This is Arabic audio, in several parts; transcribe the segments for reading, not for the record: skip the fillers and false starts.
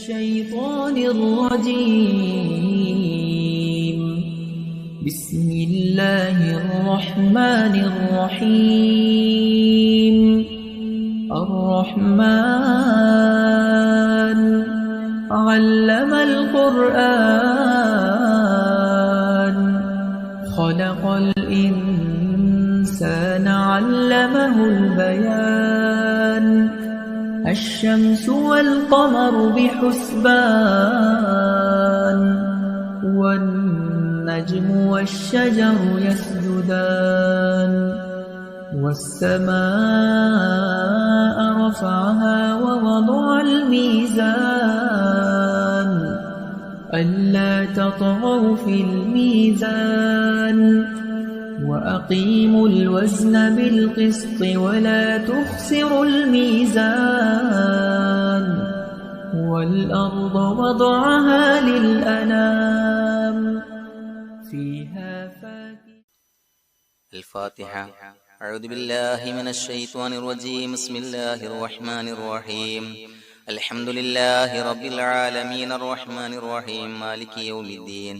الشيطان الرجيم. بسم الله الرحمن الرحيم. الرحمن علم القرآن خلق الإنسان علمه البيان. الشمس والقمر بحسبان والنجم والشجر يسجدان. والسماء رفعها ووضع الميزان ألا تطغوا في الميزان وأقيموا الوزن بالقسط ولا تخسروا الميزان. والأرض وضعها للأنام فيها فاكهة. الفاتحة. أعوذ بالله من الشيطان الرجيم. بسم الله الرحمن الرحيم. الحمد لله رب العالمين الرحمن الرحيم مالك يوم الدين.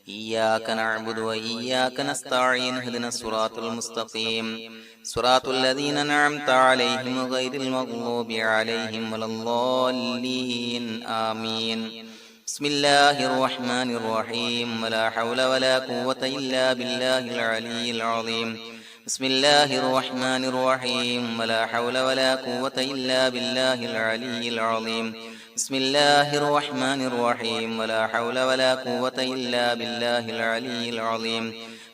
إياك نعبد وإياك نستعين. اهدنا الصراط المستقيم صراط الذين أنعمت عليهم غير المغضوب عليهم ولا الضالين آمين. بسم الله الرحمن الرحيم. ولا حول ولا قوة إلا بالله العلي العظيم. بسم الله الرحمن الرحيم. ولا حول ولا قوة إلا بالله العلي العظيم. بسم الله الرحمن الرحيم. ولا حول ولا قوة إلا بالله العلي العظيم.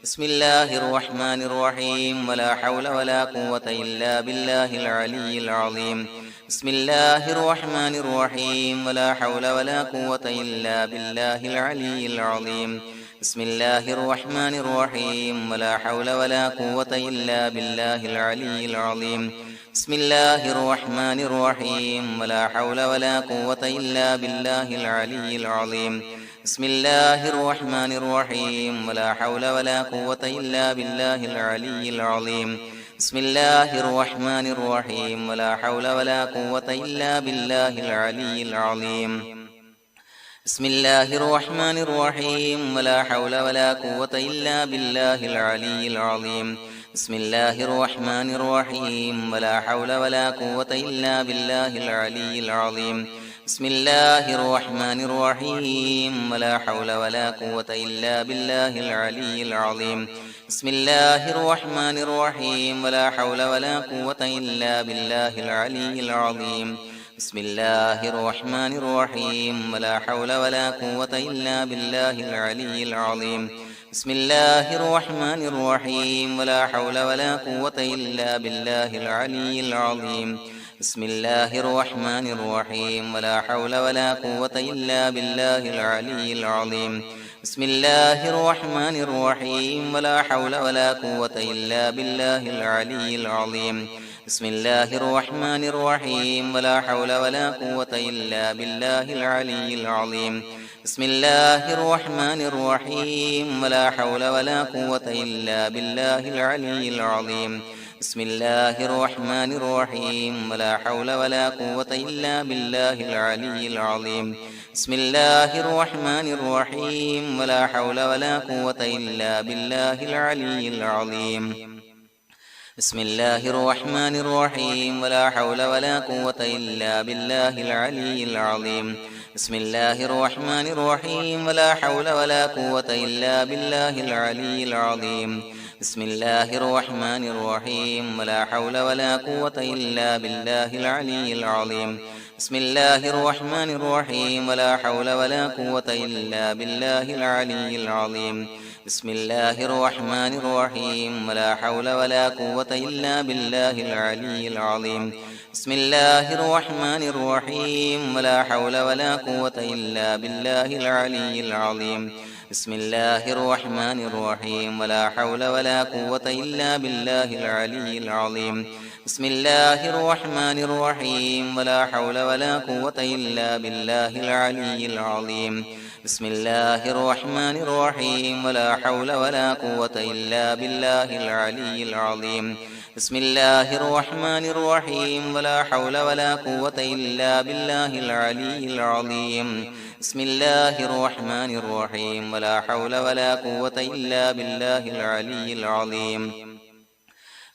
بسم الله الرحمن الرحيم. ولا حول ولا قوة إلا بالله العلي العظيم. بسم الله الرحمن الرحيم. ولا حول ولا قوة إلا بالله العلي العظيم. بسم الله الرحمن الرحيم. ولا حول ولا قوة إلا بالله العلي العظيم. بسم الله الرحمن الرحيم. ولا حول ولا قوة إلا بالله العلي العظيم. بسم الله الرحمن الرحيم. ولا حول ولا قوة إلا بالله العلي العظيم. بسم الله الرحمن الرحيم. ولا حول ولا قوة إلا بالله العلي العظيم. بسم الله الرحمن الرحيم. ولا حول ولا قوة إلا بالله العلي العظيم. بسم الله الرحمن الرحيم. ولا حول ولا قوة إلا بالله العلي العظيم. بسم الله الرحمن الرحيم. ولا حول ولا قوة إلا بالله العلي العظيم. بسم الله الرحمن الرحيم. ولا حول ولا قوة إلا بالله العلي العظيم. بسم الله الرحمن الرحيم. ولا حول ولا قوة إلا بالله العلي العظيم. بسم الله الرحمن الرحيم. ولا حول ولا قوة إلا بالله العلي العظيم. بسم الله الرحمن الرحيم. ولا حول ولا قوة إلا بالله العلي العظيم. بسم الله الرحمن الرحيم. ولا حول ولا قوة إلا بالله العلي العظيم. بسم الله الرحمن الرحيم. ولا حول ولا قوة إلا بالله العلي العظيم. بسم الله الرحمن الرحيم. ولا حول ولا قوة إلا بالله العلي العظيم. بسم الله الرحمن الرحيم. ولا حول ولا قوة إلا بالله العلي العظيم. بسم الله الرحمن الرحيم. ولا حول ولا قوة إلا بالله العلي العظيم. بسم الله الرحمن الرحيم. ولا حول ولا قوة إلا بالله العلي العظيم. بسم الله الرحمن الرحيم. ولا حول ولا قوة إلا بالله العلي العظيم. بسم الله الرحمن الرحيم. ولا حول ولا قوة إلا بالله العلي العظيم. بسم الله الرحمن الرحيم. ولا حول ولا قوة إلا بالله العلي العظيم. بسم الله الرحمن الرحيم. ولا حول ولا قوة إلا بالله العلي العظيم. بسم الله الرحمن الرحيم. ولا حول ولا قوة إلا بالله العلي العظيم. بسم الله الرحمن الرحيم. ولا حول ولا قوة إلا بالله العلي العظيم. بسم الله الرحمن الرحيم. ولا حول ولا قوة إلا بالله العلي العظيم. بسم الله الرحمن الرحيم. ولا حول ولا قوة إلا بالله العلي العظيم. بسم الله الرحمن الرحيم ولا حول ولا قوة إلا بالله العلي العظيم بسم الله الرحمن الرحيم ولا حول ولا قوة إلا بالله العلي العظيم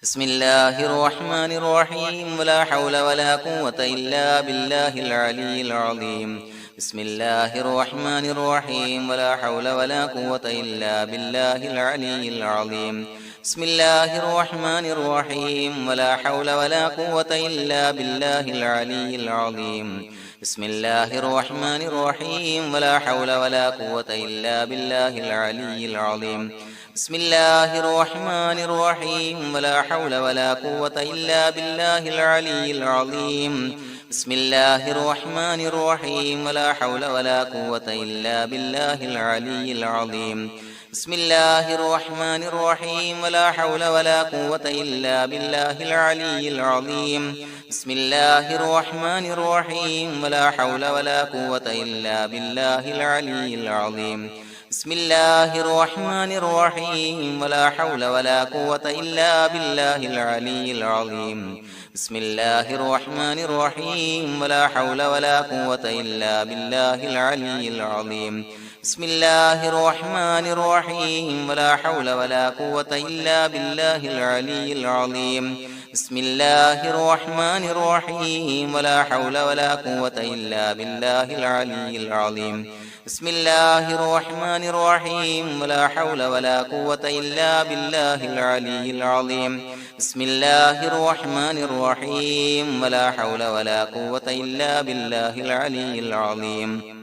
بسم الله الرحمن الرحيم ولا حول ولا قوة إلا بالله العلي العظيم بسم الله الرحمن الرحيم ولا حول ولا قوة إلا بالله العلي العظيم بسم الله الرحمن الرحيم ولا حول ولا قوة إلا بالله العلي العظيم بسم الله الرحمن الرحيم ولا حول ولا قوة إلا بالله العلي العظيم بسم الله الرحمن الرحيم ولا حول ولا قوة إلا بالله العلي العظيم بسم الله الرحمن الرحيم ولا حول ولا قوة إلا بالله العلي العظيم بسم الله الرحمن الرحيم ولا حول ولا قوة إلا بالله العلي العظيم بسم الله الرحمن الرحيم ولا حول ولا قوة إلا بالله العلي العظيم بسم الله الرحمن الرحيم ولا حول ولا قوة إلا بالله العلي العظيم بسم الله الرحمن الرحيم ولا حول ولا قوة إلا بالله العلي العظيم بسم الله الرحمن الرحيم ولا حول ولا قوة إلا بالله العلي العظيم بسم الله الرحمن الرحيم ولا حول ولا قوة إلا بالله العلي العظيم بسم الله الرحمن الرحيم ولا حول ولا قوة إلا بالله العلي العظيم بسم الله الرحمن الرحيم ولا حول ولا قوة إلا بالله العلي العظيم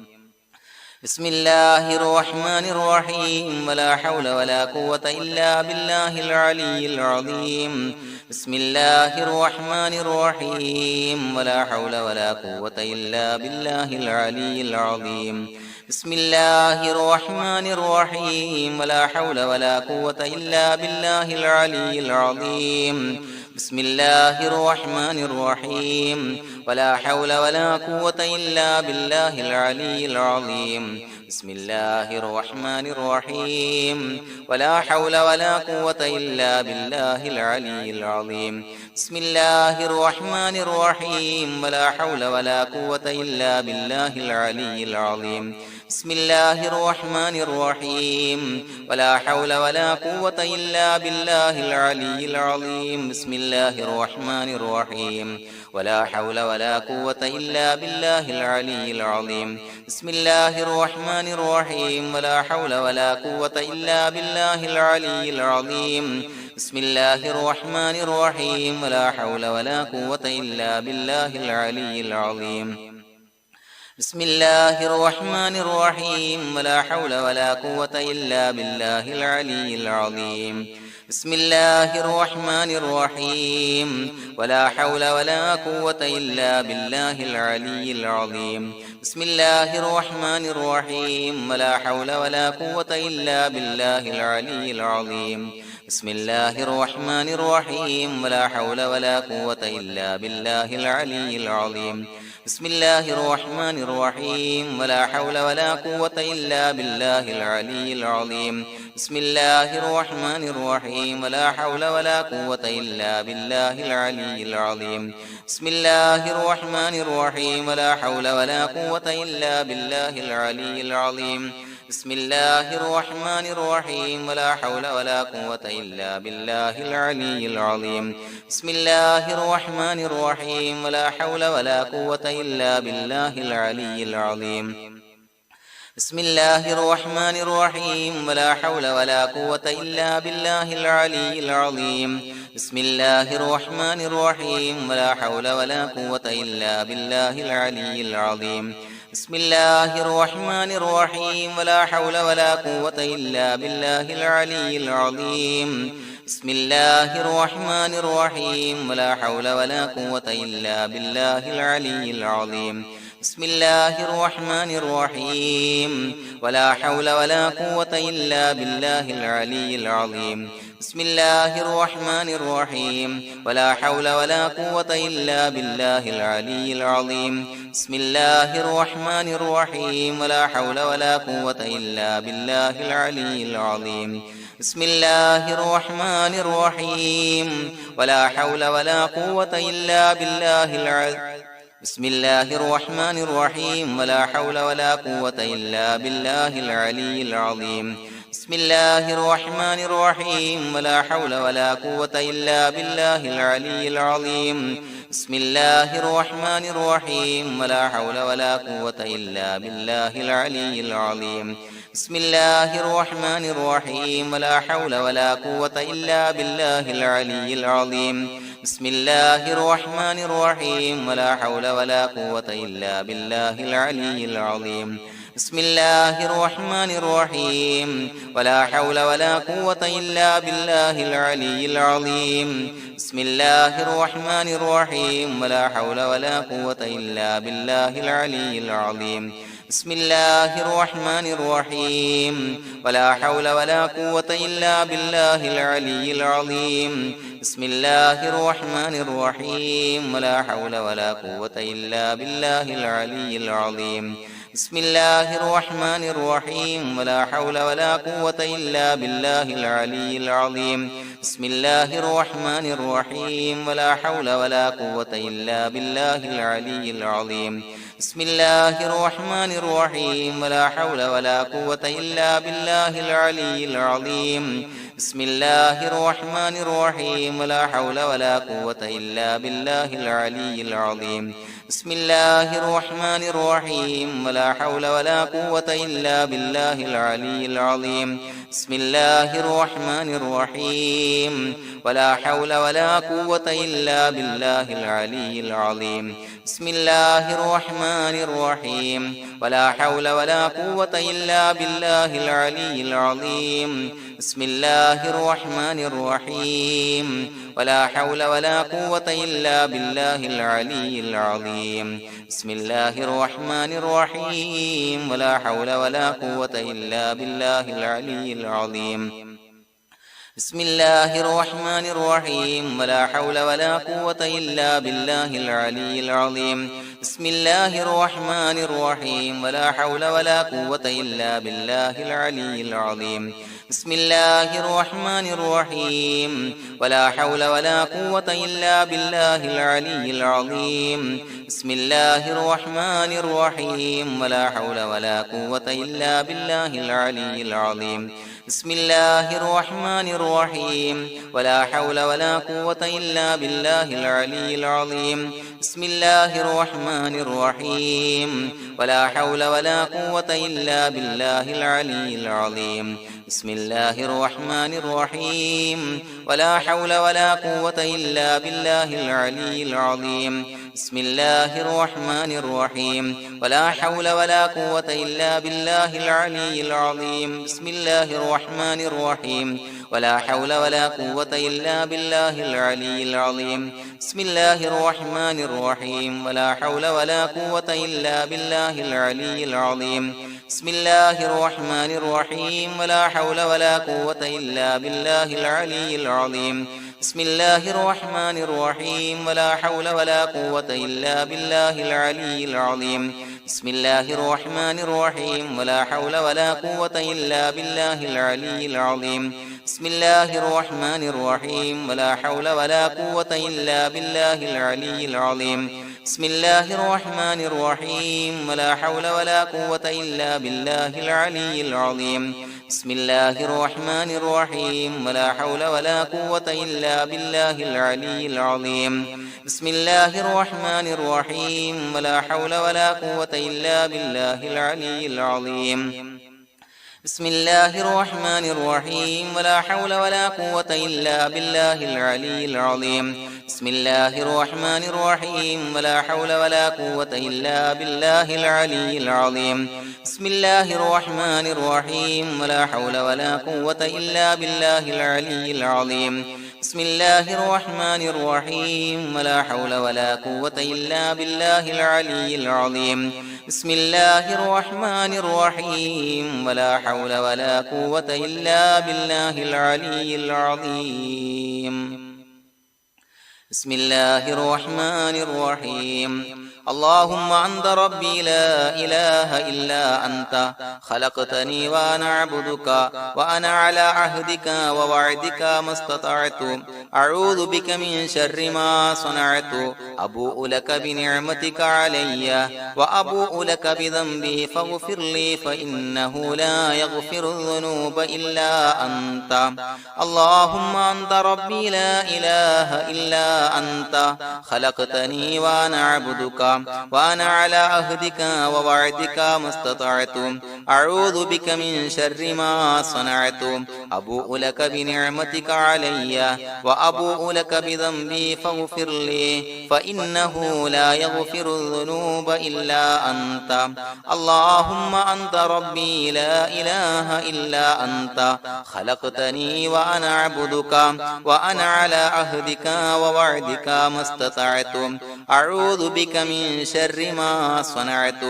بسم الله الرحمن الرحيم ولا حول ولا قوة إلا بالله العلي العظيم بسم الله الرحمن الرحيم ولا حول ولا قوة إلا بالله العلي العظيم بسم الله الرحمن الرحيم ولا حول ولا قوة إلا بالله العلي العظيم بسم الله الرحمن الرحيم ولا حول ولا قوة إلا بالله العلي العظيم بسم الله الرحمن الرحيم ولا حول ولا قوة إلا بالله العلي العظيم بسم الله الرحمن الرحيم ولا حول ولا قوة إلا بالله العلي العظيم بسم الله الرحمن الرحيم ولا حول ولا قوة إلا بالله العلي العظيم بسم الله الرحمن الرحيم ولا حول ولا قوة إلا بالله العلي العظيم بسم الله الرحمن الرحيم ولا حول ولا قوة إلا بالله العلي العظيم بسم الله الرحمن الرحيم ولا حول ولا قوة إلا بالله العلي العظيم بسم الله الرحمن الرحيم ولا حول ولا قوة إلا بالله العلي العظيم بسم الله الرحمن الرحيم ولا حول ولا قوة إلا بالله العلي العظيم بسم الله الرحمن الرحيم ولا حول ولا قوة إلا بالله العلي العظيم بسم الله الرحمن الرحيم ولا حول ولا قوة إلا بالله العلي العظيم بسم الله الرحمن الرحيم ولا حول ولا قوة إلا بالله العلي العظيم بسم الله الرحمن الرحيم ولا حول ولا قوة إلا بالله العلي العظيم بسم الله الرحمن الرحيم ولا حول ولا قوة إلا بالله العلي العظيم بسم الله الرحمن الرحيم ولا حول ولا قوة إلا بالله العلي العظيم بسم الله الرحمن الرحيم ولا حول ولا قوة إلا بالله العلي العظيم بسم الله الرحمن الرحيم ولا حول ولا قوة إلا بالله العلي العظيم بسم الله الرحمن الرحيم ولا حول ولا قوة إلا بالله العلي العظيم بسم الله الرحمن الرحيم ولا حول ولا قوة إلا بالله العلي العظيم بسم الله الرحمن الرحيم ولا حول ولا قوة إلا بالله العلي العظيم بسم الله الرحمن الرحيم ولا حول ولا قوة إلا بالله العلي العظيم بسم الله الرحمن الرحيم ولا حول ولا قوة إلا بالله العلي العظيم بسم الله الرحمن الرحيم ولا حول ولا قوة إلا بالله العلي العظيم بسم الله الرحمن الرحيم ولا حول ولا قوة إلا بالله العلي بسم الله الرحمن الرحيم ولا حول ولا قوة إلا بالله العلي العظيم بسم الله الرحمن الرحيم ولا حول ولا قوة إلا بالله العلي العظيم بسم الله الرحمن الرحيم ولا حول ولا قوة إلا بالله العلي العظيم بسم الله الرحمن الرحيم ولا حول ولا قوة إلا بالله العلي العظيم بسم الله الرحمن الرحيم ولا حول ولا قوة إلا بالله العلي العظيم بسم الله الرحمن الرحيم ولا حول ولا قوة إلا بالله العلي العظيم بسم الله الرحمن الرحيم ولا حول ولا قوة إلا بالله العلي العظيم بسم الله الرحمن الرحيم ولا حول ولا قوة إلا بالله العلي العظيم بسم الله الرحمن الرحيم ولا حول ولا قوة إلا بالله العلي العظيم بسم الله الرحمن الرحيم ولا حول ولا قوة إلا بالله العلي العظيم بسم الله الرحمن الرحيم ولا حول ولا قوة إلا بالله العلي العظيم بسم الله الرحمن الرحيم ولا حول ولا قوة إلا بالله العلي العظيم بسم الله الرحمن الرحيم ولا حول ولا قوة إلا بالله العلي العظيم بسم الله الرحمن الرحيم ولا حول ولا قوة إلا بالله العلي العظيم بسم الله الرحمن الرحيم ولا حول ولا قوة إلا بالله العلي العظيم بسم الله الرحمن الرحيم ولا حول ولا قوة إلا بالله العلي العظيم بسم الله الرحمن الرحيم ولا حول ولا قوة إلا بالله العلي العظيم بسم الله الرحمن الرحيم ولا حول ولا قوة إلا بالله العلي العظيم بسم الله الرحمن الرحيم ولا حول ولا قوة إلا بالله العلي العظيم بسم الله الرحمن الرحيم ولا حول ولا قوة إلا بالله العلي العظيم بسم الله الرحمن الرحيم ولا حول ولا قوة إلا بالله العلي العظيم بسم الله الرحمن الرحيم ولا حول ولا قوة إلا بالله العلي العظيم بسم الله الرحمن الرحيم ولا حول ولا قوة إلا بالله العلي العظيم بسم الله الرحمن الرحيم ولا حول ولا قوة إلا بالله العلي العظيم بسم الله الرحمن الرحيم ولا حول ولا قوة إلا بالله العلي العظيم بسم الله الرحمن الرحيم ولا حول ولا قوة إلا بالله العلي العظيم بسم الله الرحمن الرحيم ولا حول ولا قوة إلا بالله العلي العظيم بسم الله الرحمن الرحيم ولا حول ولا قوة إلا بالله العلي العظيم بسم الله الرحمن الرحيم ولا حول ولا قوة إلا بالله العلي العظيم بسم الله الرحمن الرحيم ولا حول ولا قوة إلا بالله العلي العظيم بسم الله الرحمن الرحيم ولا حول ولا قوة إلا بالله العلي العظيم بسم الله الرحمن الرحيم ولا حول ولا قوة إلا بالله العلي العظيم بسم الله الرحمن الرحيم ولا حول ولا قوة إلا بالله العلي العظيم بسم الله الرحمن الرحيم ولا حول ولا قوة إلا بالله العلي العظيم بسم الله الرحمن الرحيم ولا حول ولا قوة إلا بالله العلي العظيم بسم الله الرحمن الرحيم ولا حول ولا قوة إلا بالله العلي العظيم بسم الله الرحمن الرحيم ولا حول ولا قوة إلا بالله العلي العظيم بسم الله الرحمن الرحيم ولا حول ولا قوة إلا بالله العلي العظيم بسم الله الرحمن الرحيم ولا حول ولا قوة إلا بالله العلي العظيم بسم الله الرحمن الرحيم ولا حول ولا قوة إلا بالله العلي العظيم بسم الله الرحمن الرحيم اللهم أنت ربي لا إله إلا أنت خلقتني وأنا عبدك وأنا على عهدك ووعدك ما استطعت أعوذ بك من شر ما صنعت أبوء لك بنعمتك علي وأبوء لك بذنبي فاغفر لي فإنه لا يغفر الذنوب إلا أنت اللهم أنت ربي لا إله إلا أنت خلقتني وأنا عبدك وأنا على عهدك ووعدك ما استطعت أعوذ بك من شر ما صنعت أبوء لك بنعمتك علي وأبوء لك بذنبي فاغفر لي فإنه لا يغفر الذنوب إلا أنت اللهم أنت ربي لا إله إلا أنت خلقتني وأنا عبدك وأنا على عهدك ووعدك ما استطعت أعوذ بك من شر ما صنعت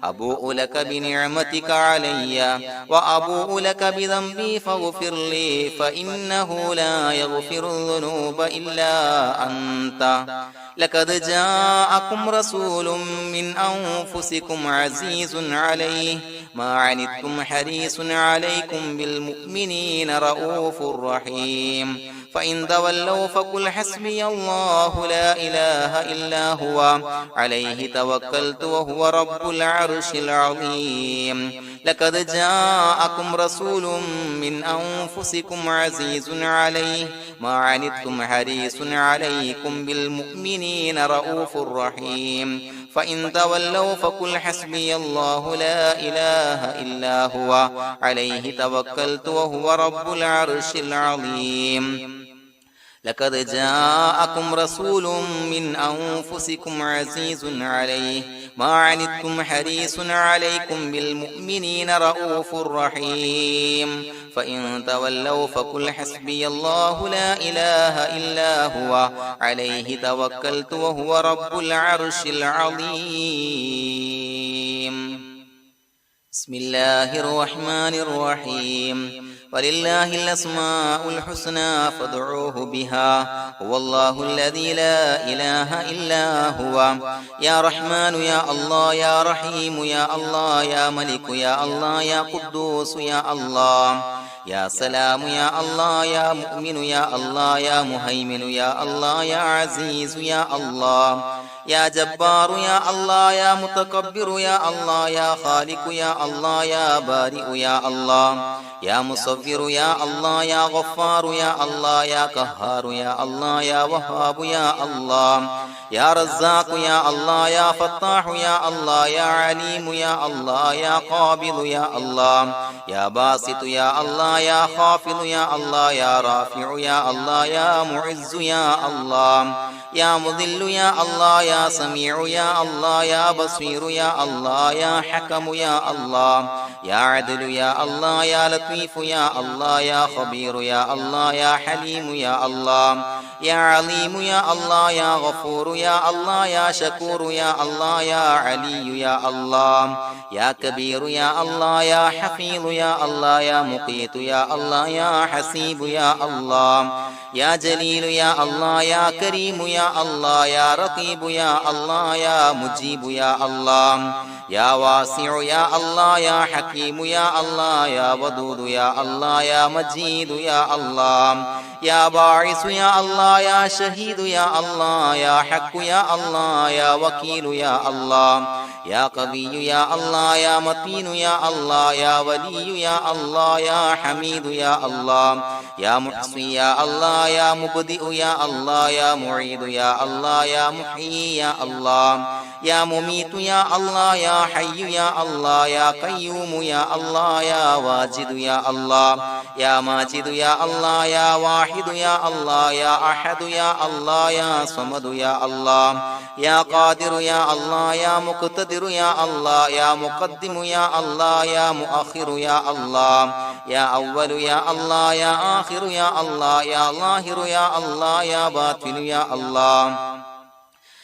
أبوء لك بنعمتك علي وأبوء لك بذنبي فاغفر لي فإنه لا يغفر الذنوب إلا أنت لقد جاءكم رسول من أنفسكم عزيز عليه ما عنتم حريص عليكم بالمؤمنين رؤوف رحيم فإن تولوا فقل حسبي الله لا إله إلا هو عليه توكلت وهو رب العرش العظيم لقد جاءكم رسول من أنفسكم عزيز عليه ما عنتم حريص عليكم بالمؤمنين رؤوف رحيم فإن تولوا فقل حسبي الله لا إله إلا هو عليه توكلت وهو رب العرش العظيم لقد جاءكم رسول من أنفسكم عزيز عليه ما عنتم حريص عليكم بالمؤمنين رؤوف رحيم فإن تولوا فقل حسبي الله لا إله إلا هو عليه توكلت وهو رب العرش العظيم بسم الله الرحمن الرحيم ولله الأسماء الحسنى فادعوه بها هو الله الذي لا إله إلا هو يا رحمن يا الله يا رحيم يا الله يا ملك يا الله يا قدوس يا الله يا سلام يا الله يا مؤمن يا الله يا مهيمن يا الله يا عزيز يا الله يا جبار يا الله يا متكبر يا الله يا خالق يا الله يا بارئ يا الله يا مصور يا الله يا غفار يا الله يا قهار يا الله يا وهاب يا الله يا رزاق يا الله يا فتاح يا الله يا عليم يا الله يا قابض يا الله يا باسط يا الله يا خافض يا الله يا رافع يا الله يا معز يا الله يا مذل يا الله يا سميع يا الله يا بصير يا الله يا حكم يا الله يا عدل يا الله يا لطيف يا الله يا خبير يا الله يا حليم يا الله يا عليم يا الله يا غفور يا الله يا شكور يا الله يا علي يا الله يا كبير يا الله يا حفيظ يا الله يا مقيت يا الله يا حسيب يا الله يا جليل يا الله يا كريم يا الله يا رقيب يا الله يا مجيب يا الله يا واسع يا الله يا حكيم يا الله يا ودود يا الله يا مجيد يا الله يا باعث يا الله يا شهيد يا الله يا حق يا الله يا وكيل يا الله يا قوي يا الله يا متين يا الله يا ولي يا الله يا حميد يا الله يا محصي يا الله يا مبدئ يا الله يا معيد يا الله يا محيي يا الله يا مميت يا الله يا حي يا الله يا قيوم يا الله يا واجد يا الله يا ماجد يا الله يا واحد يا الله يا أحد يا الله يا صمد يا الله يا قادر يا الله يا مقتدر يا الله يا مقدم يا الله يا مؤخر يا الله يا أول يا الله يا آخر يا الله يا ظاهر يا الله يا باطن يا الله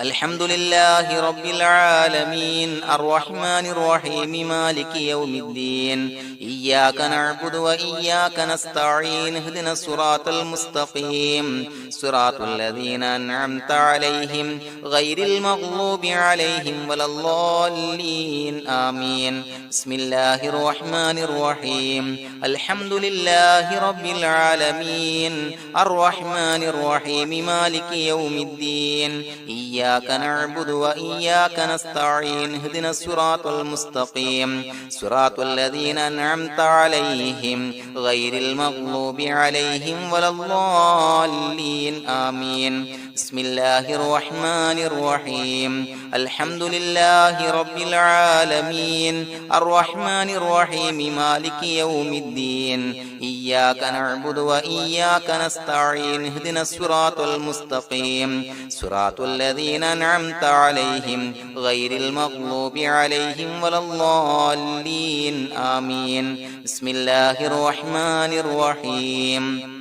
الحمد لله رب العالمين الرحمن الرحيم مالك يوم الدين إياك نعبد وإياك نستعين اهدنا الصراط المستقيم صراط الذين أنعمت عليهم غير المغضوب عليهم ولا الضالين آمين بسم الله الرحمن الرحيم الحمد لله رب العالمين الرحمن الرحيم مالك يوم الدين إياك نعبد وإياك نستعين اهدنا الصراط المستقيم صراط الذين أنعمت عليهم غير المغضوب عليهم ولا الضالين آمين بسم الله الرحمن الرحيم الحمد لله رب العالمين الرحمن الرحيم مالك يوم الدين إياك نعبد وإياك نستعين اهدنا الصراط المستقيم صراط الذين أنعمت عليهم غير المغضوب عليهم ولا الضالين آمين بسم الله الرحمن الرحيم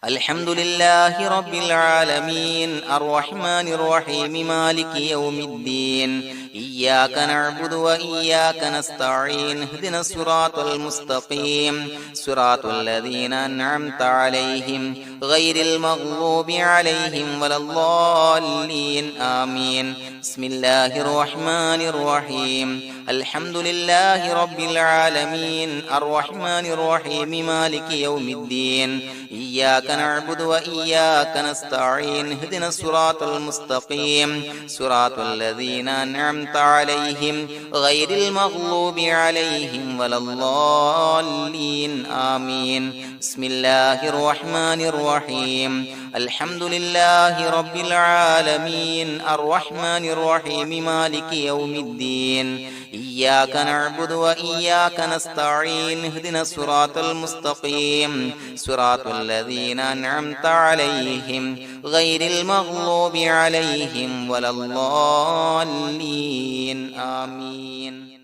الحمد لله رب العالمين الرحمن الرحيم مالك يوم الدين إياك نعبد وإياك نستعين اهدنا الصراط المستقيم صراط الذين أنعمت عليهم غير المغضوب عليهم ولا الضالين آمين بسم الله الرحمن الرحيم الحمد لله رب العالمين الرحمن الرحيم مالك يوم الدين إياك نعبد وإياك نستعين اهدنا الصراط المستقيم صراط الذين أنعمت عليهم غير المغضوب عليهم ولا الضالين آمين بسم الله الرحمن الرحيم الحمد لله رب العالمين الرحمن الرحيم مالك يوم الدين إياك نعبد وإياك نستعين اهدنا الصراط المستقيم صراط الذين أنعمت عليهم غير المغضوب عليهم ولا الضالين آمين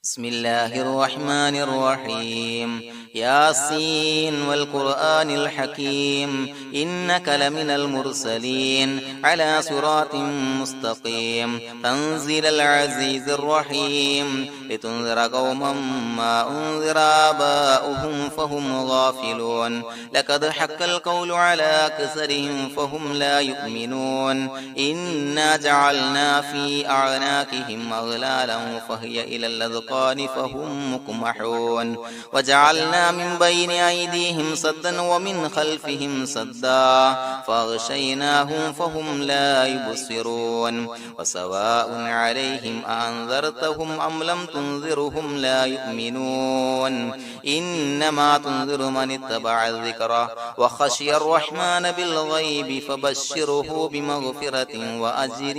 بسم الله الرحمن الرحيم ياسين والقرآن الحكيم إنك لمن المرسلين على صراط مستقيم تنزيل العزيز الرحيم لتنذر قوما ما أنذر آباؤهم فهم غافلون لقد حق القول على أكثرهم فهم لا يؤمنون إنا جعلنا في أعناقهم أغلالا فهي إلى الأذقان فهم مقمحون وجعلنا من بين أيديهم سدا ومن خلفهم سدا فأغشيناهم فهم لا يبصرون وسواء عليهم أأنذرتهم أم لم تنذرهم لا يؤمنون إنما تنذر من اتبع الذكر وخشي الرحمن بالغيب فبشره بمغفرة وأجر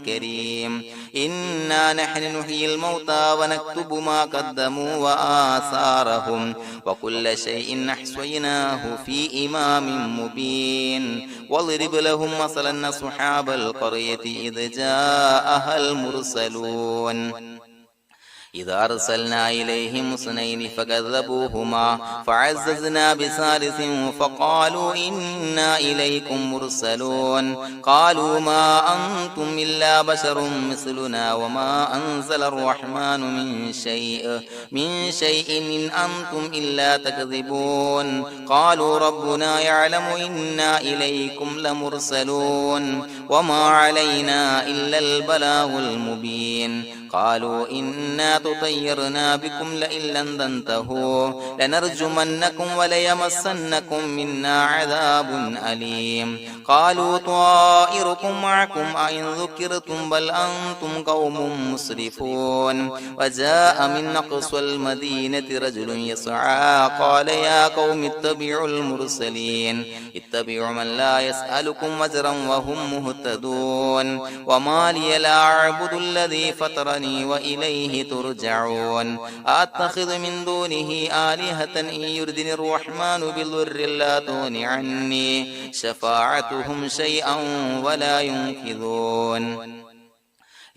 كريم إنا نحن نحيي الموتى ونكتب ما قدموا وآثارهم وكل شيء أحصيناه في إمام مبين واضرب لهم مثلا أصحاب القرية إذ جاءها المرسلون إذا أرسلنا إليهم اثنين فكذبوهما فعززنا بثالث فقالوا إنا إليكم مرسلون قالوا ما أنتم إلا بشر مثلنا وما أنزل الرحمن من شيء إن أنتم إلا تكذبون قالوا ربنا يعلم إنا إليكم لمرسلون وما علينا إلا البلاغ المبين قالوا إنا تطيرنا بكم لئن لم تنتهوا لنرجمنكم وليمسنكم منا عذاب أليم قالوا طائركم معكم أئن ذكرتم بل أنتم قوم مسرفون وجاء من أقصى المدينة رجل يسعى قال يا قوم اتبعوا المرسلين اتبعوا من لا يسألكم أجرا وهم مهتدون وما لي لا أعبد الذي فطرني وإليه ترجعون أتخذ من دونه آلهة إن يردني الرحمن بضر لا تغن عني شفاعتهم شيئا ولا ينقذون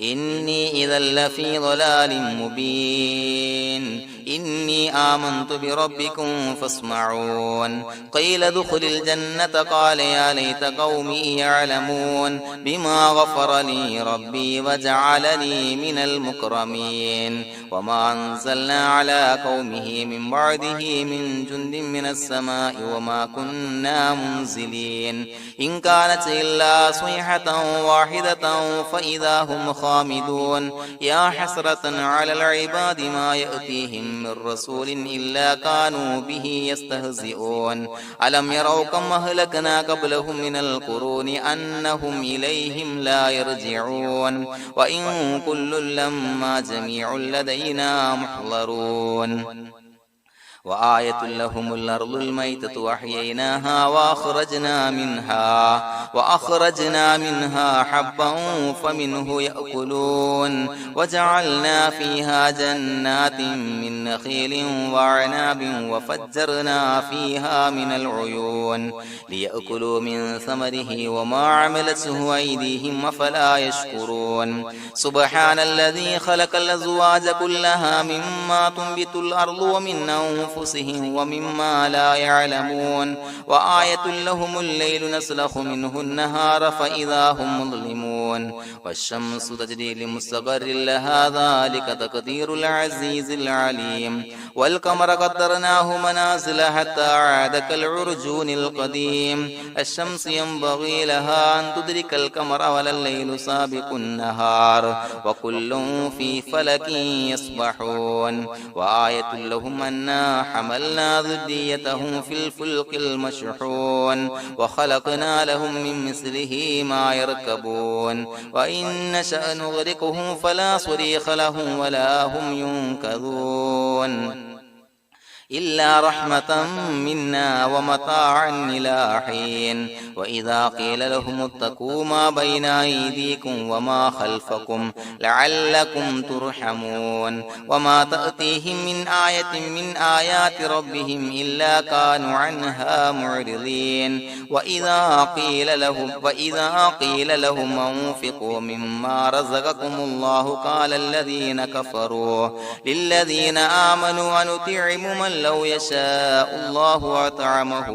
إني إذا لفي ضلال مبين إني آمنت بربكم فاسمعون قيل ادخل الجنة قال يا ليت قومي يعلمون بما غفر لي ربي وجعلني من المكرمين وما أنزلنا على قومه من بعده من جند من السماء وما كنا منزلين إن كانت إلا صيحة واحدة فإذا هم خامدون يا حسرة على العباد ما يأتيهم من رسول إلا كانوا به يستهزئون ألم يروا كم أهلكنا قبلهم من القرون أنهم إليهم لا يرجعون وإن كل لما جميع لدينا محضرون وآية لهم الأرض الميتة وأحييناها وأخرجنا منها حبا فمنه يأكلون وجعلنا فيها جنات من نخيل وأعناب وفجرنا فيها من العيون ليأكلوا من ثمره وما عملته أيديهم أفلا يشكرون سبحان الذي خلق الأزواج كلها مما تنبت الأرض ومن أنفسهم ومما لا يعلمون وآية لهم الليل نسلخ منه النهار فإذا هم مظلمون والشمس تجري لمستقر لها ذلك تقدير العزيز العليم والقمر قدرناه منازل حتى عاد كالعرجون القديم الشمس ينبغي لها أن تدرك القمر ولا الليل سابق النهار وكل في فلك يسبحون وآية لهم أنا حملنا ذريتهم في الفلك المشحون وخلقنا لهم من مثله ما يركبون وإن نشأ نغرقهم فلا صريخ لهم ولا هم ينقذون إلا رحمة منا ومتاعا إلى حين وإذا قيل لهم اتقوا ما بين أيديكم وما خلفكم لعلكم ترحمون وما تأتيهم من آية من آيات ربهم إلا كانوا عنها معرضين وإذا قيل لهم أنفقوا مما رزقكم الله قال الذين كفروا للذين آمنوا أنطعم من لو يشاء الله أطعمه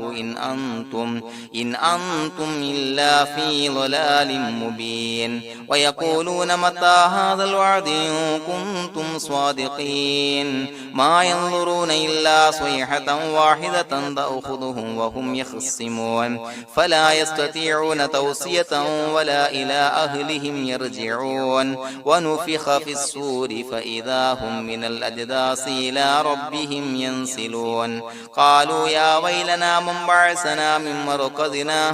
إن أنتم إلا في ضلال مبين ويقولون متى هذا الوعد إن كنتم صادقين ما ينظرون إلا صيحة واحدة تأخذهم وهم يخصمون فلا يستطيعون توصية ولا إلى أهلهم يرجعون ونفخ في الصور فإذا هم من الأجداث إلى ربهم ينسلون قالوا يا ويلنا من بعثنا من مرقدنا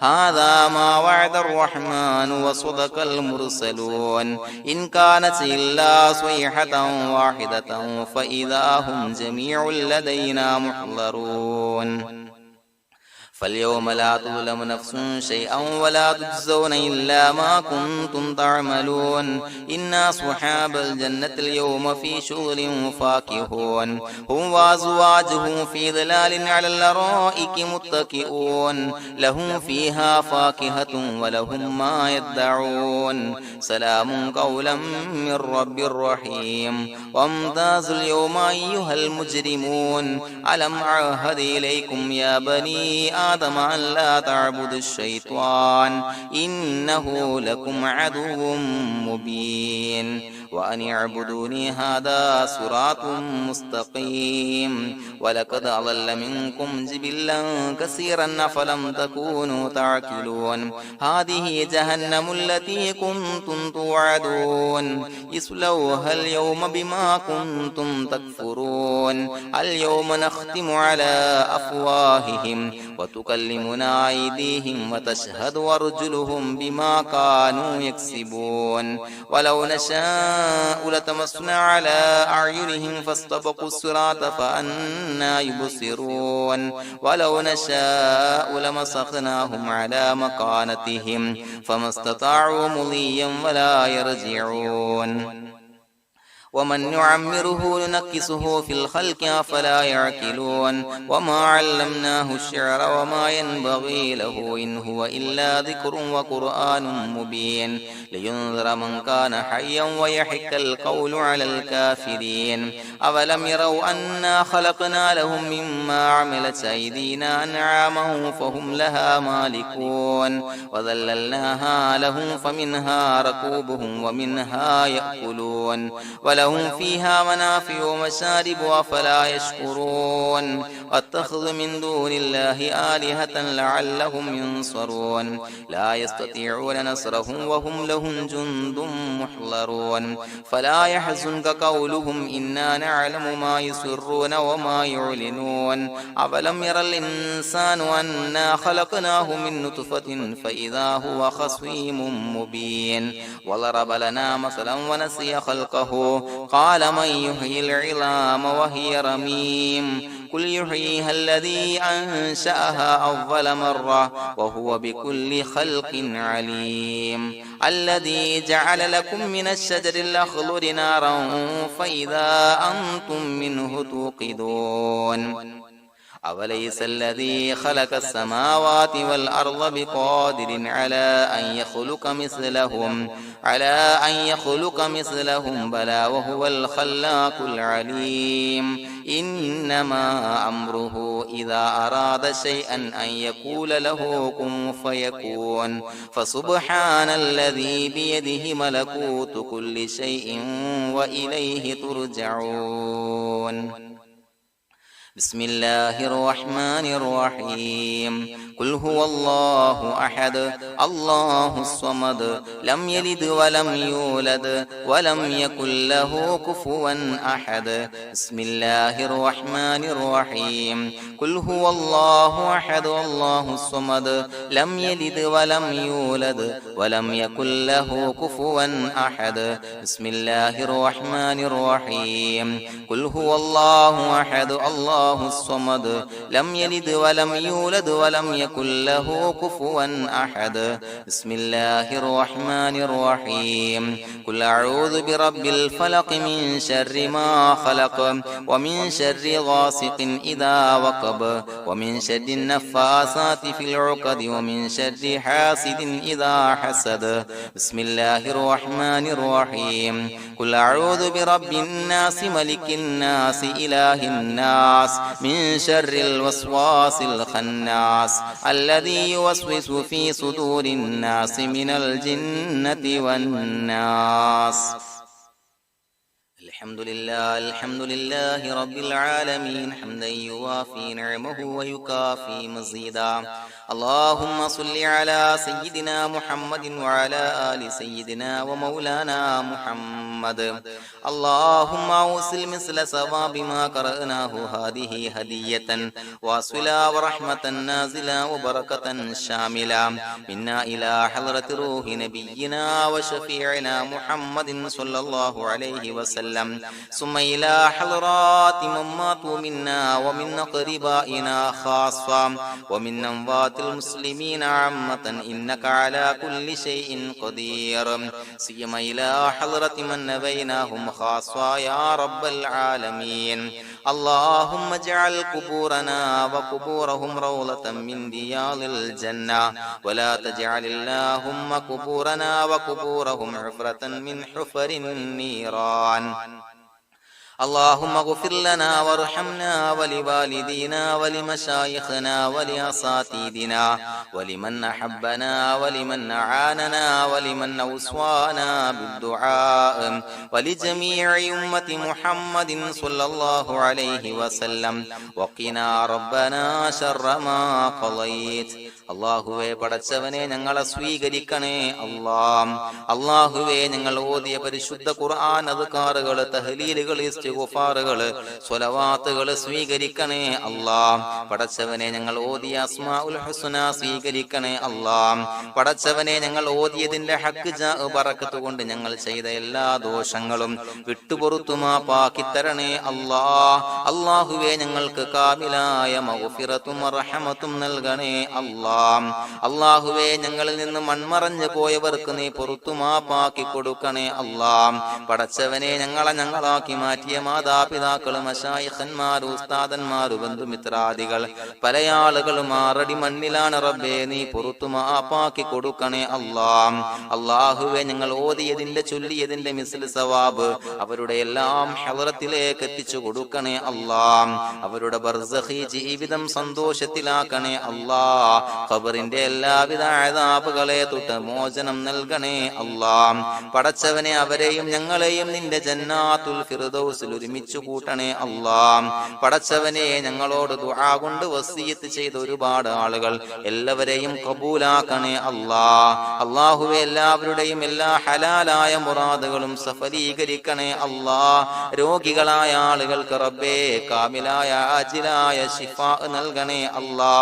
هذا ما وعد الرحمن وصدق المرسلون إن كانت إلا صيحة واحدة فإذا هم جميع لدينا محضرون فاليوم لا تظلم نفس شيئا ولا تجزون إلا ما كنتم تعملون إن أصحاب الجنة اليوم في شغل فاكهون هم وأزواجهم في ظلال على الأرائك متكئون لهم فيها فاكهة ولهم ما يدعون سلام قولا من رب رحيم وامتازوا اليوم أيها المجرمون ألم أعهد إليكم يا بني آدم أن لا تعبدوا الشيطان إنه لكم عدو مبين وأن اعبدوني هذا صراط مستقيم ولقد أضل منكم جبلا كثيرا أفلم تكونوا تعقلون هذه جهنم التي كنتم توعدون اصلوها اليوم بما كنتم تكفرون اليوم نختم على أفواههم وتكلمنا أيديهم وتشهد أرجلهم بما كانوا يكسبون ولو نشاء لتمسنا على أعينهم فاستبقوا الصراط فأنا يبصرون ولو نشاء لمسخناهم على مكانتهم فما استطاعوا مضيا ولا يرجعون ومن نعمره ننكسه في الخلق أفلا يعقلون وما علمناه الشعر وما ينبغي له إن هو إلا ذكر وقرآن مبين لينذر من كان حيا ويحق القول على الكافرين أولم يروا أنا خلقنا لهم مما عملت أيدينا أنعاما فهم لها مالكون وذللناها لهم فمنها ركوبهم ومنها يأكلون ولهم فيها منافع ومشارب أفلا يشكرون واتخذوا من دون الله آلهة لعلهم ينصرون لا يستطيعون نصرهم وهم لهم جند محضرون فلا يحزنك قولهم إنا نعلم ما يسرون وما يعلنون أولم ير الإنسان أنا خلقناه من نطفة فإذا هو خصيم مبين وضرب لنا مثلا ونسي خلقه قال من يحيي العظام وهي رميم قل يحييها الذي أنشأها أول مرة وهو بكل خلق عليم الذي جعل لكم من الشجر الأخضر نارا فإذا أنتم منه توقدون أوليس الذي خلق السماوات والأرض بقادر على أن يخلق مثلهم بلى وهو الخلاق العليم إنما أمره إذا أراد شيئا أن يقول له كن فيكون فسبحان الذي بيده ملكوت كل شيء وإليه ترجعون بسم الله الرحمن الرحيم قل هو الله أحد الله الصمد لم يلد ولم يولد ولم يكن له كفوا أحد بسم الله الرحمن الرحيم قل هو الله أحد الله الصمد لم يلد ولم يولد ولم يكن له كفوا أحد بسم الله الرحمن الرحيم قل هو الله أحد الله الصمد لم يلد ولم يولد ولم يكن له كفوا أحد بسم الله الرحمن الرحيم قل أعوذ برب الفلق من شر ما خلق ومن شر غاسق إذا وقب ومن شر النفاثات في العقد ومن شر حاسد إذا حسد بسم الله الرحمن الرحيم قل أعوذ برب الناس ملك الناس إله الناس من شر الوسواس الخناس الذي يوسوس في صدور الناس من الجنة والناس الحمد لله رب العالمين حمدا يوافي نعمه ويكافي مزيدا اللهم صل على سيدنا محمد وعلى آل سيدنا ومولانا محمد اللهم أوصل مثل ثواب ما قرأناه هذه هدية واصلا ورحمة نازلا وبركة شاملا منا إلى حضرة روح نبينا وشفيعنا محمد صلى الله عليه وسلم ثم إلى حضرات من ماتوا منا ومن أقربائنا خاصة ومن أموات المسلمين عامة إنك على كل شيء قدير سيما إلى حضرة من نبيناهم خاصة يا رب العالمين اللهم اجعل قبورنا وقبورهم روضة من رياض الجنة ولا تجعل اللهم قبورنا وقبورهم حفرة من حفر النيران اللهم اغفر لنا وارحمنا ولوالدينا ولمشايخنا ولأساتذتنا ولمن أحبنا ولمن أعاننا ولمن أوصانا بالدعاء ولجميع أمة محمد صلى الله عليه وسلم وقنا ربنا شر ما قضيت അള്ളാഹുവേ പടച്ചവനെ ഞങ്ങളെ സ്വീകരിക്കണേ അല്ലാഹുവേ ഞങ്ങൾ ഓതിയ പരിശുദ്ധ ഖുർആൻ അദ്കാറുകൾ തഹ്ലീലുകൾ ഇസ്തിഗ്ഫാറുകള് സ്വലവാത്തുകള് സ്വീകരിക്കണേ അല്ലാ. പടച്ചവനെ ഞങ്ങൾ ഓതിയ അസ്മാഉൽ ഹുസ്ന സ്വീകരിക്കണേ അല്ലാ. പടച്ചവനെ ഞങ്ങൾ ഓതിയതിന്റെ ഹക്ക് ബറക്കത്ത് കൊണ്ട് ഞങ്ങൾ ചെയ്ത എല്ലാ ദോഷങ്ങളും വിട്ടുപുറത്തു മാപ്പാക്കി തരണേ അല്ലാ. അല്ലാഹുവേ ഞങ്ങൾക്ക് കാമിലായ മഗ്ഫിറത്തും റഹ്മത്തും നൽകണേ അല്ലാ. അല്ലാഹുവേ ഞങ്ങളിൽ നിന്ന് മൺമറഞ്ഞു പോയവർക്ക് നീ പുറത്തു മാപ്പാക്കി കൊടുക്കണേ അല്ലാ. പടച്ചവനെ ഞങ്ങളാക്കി മാറ്റിയ മാതാപിതാക്കളും മശായിഖന്മാരും ഉസ്താദന്മാരും ബന്ധുമിത്രാദികൾ പല ആളുകളും ആറടി മണ്ണിലാണ് റബ്ബേ, നീ പുറത്തു മാപ്പാക്കി കൊടുക്കണേ അല്ലാ. അല്ലാഹുവേ ഞങ്ങൾ ഓതിയതിന്റെ ചൊല്ലിയതിന്റെ മിസ്ൽ സവാബ് അവരുടെ എല്ലാം ഹളറത്തിലേക്ക് എത്തിച്ചു കൊടുക്കണേ അല്ലാ. അവരുടെ ബർസഖി ജീവിതം സന്തോഷത്തിലാക്കണേ അല്ലാ. ഖബറിന്റെ എല്ലാവിധ അദാബുകളെ തൊട്ട് മോചനം നൽകണേ അല്ലാ. പടച്ചവനെ അവരെയും ഞങ്ങളെയും നിന്റെ ജന്നാത്തുൽ ഫിർദൗസിൽ ഒരുമിച്ച് കൂട്ടണേ അല്ലാ. പടച്ചവനെ ഞങ്ങളോട് ദുആ കൊണ്ട് വസിയത്ത് ചെയ്ത ഒരുപാട് ആളുകൾ എല്ലാവരെയും കബൂലാക്കണേ അല്ലാ. അല്ലാഹുവേ എല്ലാവരുടെയും എല്ലാ ഹലാലായ മുറാദുകളും സഫലീകരിക്കണേ അല്ലാ. രോഗികളായ ആളുകൾക്ക് റബ്ബേ കാമിലായ ആജിലായ ശിഫാ നൽകണേ അല്ലാ.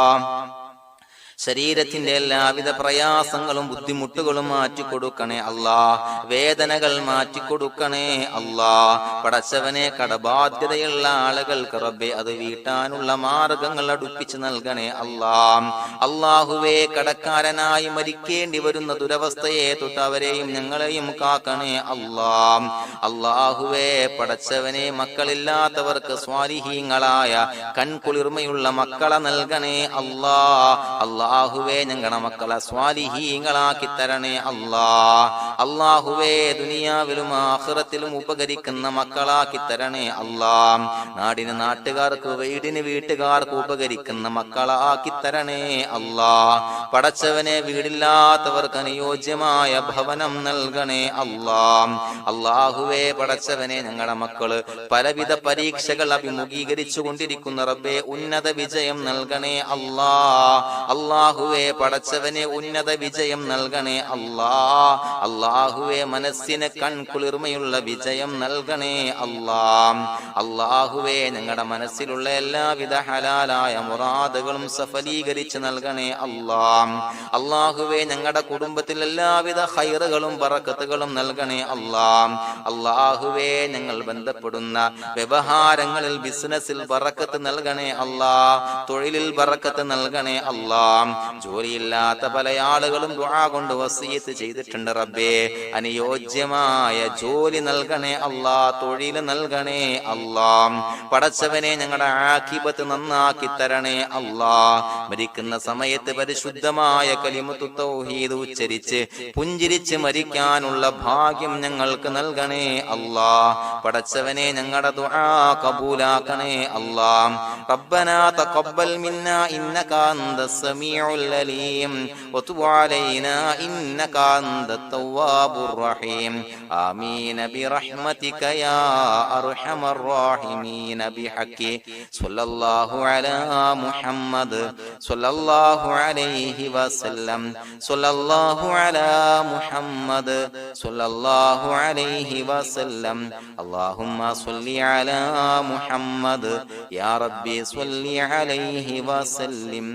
ശരീരത്തിന്റെ എല്ലാവിധ പ്രയാസങ്ങളും ബുദ്ധിമുട്ടുകളും മാറ്റിക്കൊടുക്കണേ അല്ലാ. വേദനകൾ മാറ്റിക്കൊടുക്കണേ അല്ലാ. പടച്ചവനെ കടബാധ്യതയുള്ള ആളുകൾക്ക് റബ്ബേ അത് വീട്ടാനുള്ള മാർഗങ്ങൾ അടുപ്പിച്ച് നൽകണേ അല്ലാ. അല്ലാഹുവേ കടക്കാരനായി മരിക്കേണ്ടി വരുന്ന ദുരവസ്ഥയെ തൊട്ട് അവരെയും ഞങ്ങളെയും കാക്കണേ അല്ലാ. അല്ലാഹുവേ പടച്ചവനെ മക്കളില്ലാത്തവർക്ക് സ്വാലിഹീങ്ങളായ കൺകുളിർമയുള്ള മക്കളെ നൽകണേ അല്ലാ. അല്ലാഹുവേ ഞങ്ങളുടെ മക്കളെ സ്വാലിഹീങ്ങളാക്കി തരണേ അല്ലാ. അല്ലാഹുവേ ദുനിയാവിലും ആഖിറത്തിലും ഉപകരിക്കുന്ന മക്കളാക്കി തരണേ അല്ലാ. നാടിന് നാട്ടുകാർക്ക് വീടിന് വീട്ടുകാർക്ക് ഉപകരിക്കുന്ന മക്കളാക്കി തരണേ അല്ലാ. പടച്ചവനെ വീടില്ലാത്തവർക്ക് അനുയോജ്യമായ ഭവനം നൽകണേ അല്ലാ. അല്ലാഹുവേ പടച്ചവനെ ഞങ്ങളുടെ മക്കള് പലവിധ പരീക്ഷകൾ അഭിമുഖീകരിച്ചു കൊണ്ടിരിക്കുന്ന റബ്ബേ ഉന്നത വിജയം നൽകണേ അല്ലാ. അല്ലാഹുവേ പടച്ചവനെ ഉന്നത വിജയം നൽകണേ അല്ലാ. അല്ലാഹുവേ മനസ്സിന് കൺകുളിർമയുള്ള വിജയം നൽകണേ അല്ലാ. അല്ലാഹുവേ ഞങ്ങളുടെ മനസ്സിലുള്ള എല്ലാവിധ ഹലാലായ മുറാദുകളും സഫലീകരിച്ച് നൽകണേ അല്ലാ. അല്ലാഹുവേ ഞങ്ങളുടെ കുടുംബത്തിൽ എല്ലാവിധ ഖൈറുകളും ബറക്കത്തുകളും നൽകണേ അല്ലാ. അല്ലാഹുവേ ഞങ്ങൾ ബന്ധപ്പെടുന്ന വ്യവഹാരങ്ങളിൽ ബിസിനസ്സിൽ ബറക്കത്ത് നൽകണേ അല്ലാ. തൊഴിലിൽ ബറക്കത്ത് നൽകണേ അല്ലാ. ജോലിയില്ലാത്ത പല ആളുകളും ദുആ കൊണ്ട് വസിയത്ത് ചെയ്തിട്ടുണ്ട് റബ്ബേ, അനുയോജ്യമായ ജോലി നൽകണേ അല്ലാ. തൊഴിൽ നൽകണേ അല്ലാ. പടച്ചവനെ ഞങ്ങളുടെ ആഖിബത്ത് നന്നാക്കി തരണേ അല്ലാ. മരിക്കുന്ന സമയത്ത് പരിശുദ്ധമായ കലിമത്തു തൗഹീദ് ഉച്ചരിച്ച് പുഞ്ചിരിച്ച് മരിക്കാനുള്ള ഭാഗ്യം ഞങ്ങൾക്ക് നൽകണേ അല്ലാ. പടച്ചവനെ ഞങ്ങളുടെ ദുആ കബൂലാക്കണേ അല്ലാ. റബ്ബനാ തഖബ്ബൽ മിന്നാ ഇന്നക അന്തസ് സമീഉൽ അലീം വതുബ് അലൈനാ ഇന്നക അന്തത് തവ്വാബുർ റഹീം. ആമീൻ ബിറഹ്മതിക യാ അർഹമർ റഹീമീൻ ബിഹഖി സ്വല്ലല്ലാഹു അലാ മുഹമ്മദ് സ്വല്ലല്ലാഹു അലൈഹി വസല്ലം സ്വല്ലല്ലാഹു അലാ മുഹമ്മദ് സ്വല്ലല്ലാഹു അലൈഹി വസല്ലം. അല്ലാഹുമ്മ സ്വല്ലി അലാ മുഹമ്മദ് യാ റബ്ബി സ്വല്ലി അലൈഹി വസല്ലം.